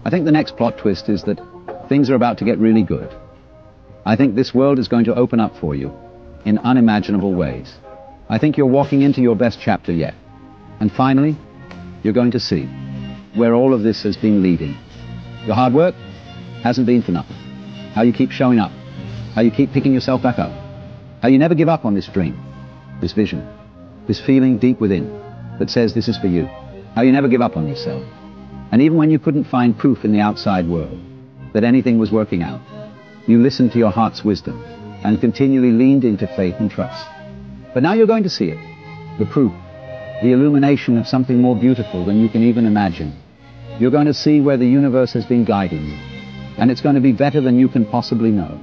I think the next plot twist is that things are about to get really good. I think this world is going to open up for you in unimaginable ways. I think you're walking into your best chapter yet. And finally, you're going to see where all of this has been leading. Your hard work hasn't been for nothing. How you keep showing up. How you keep picking yourself back up. How you never give up on this dream, this vision, this feeling deep within that says this is for you. How you never give up on yourself. And even when you couldn't find proof in the outside world that anything was working out, you listened to your heart's wisdom and continually leaned into faith and trust. But now you're going to see it, the proof, the illumination of something more beautiful than you can even imagine. You're going to see where the universe has been guiding you, and it's going to be better than you can possibly know.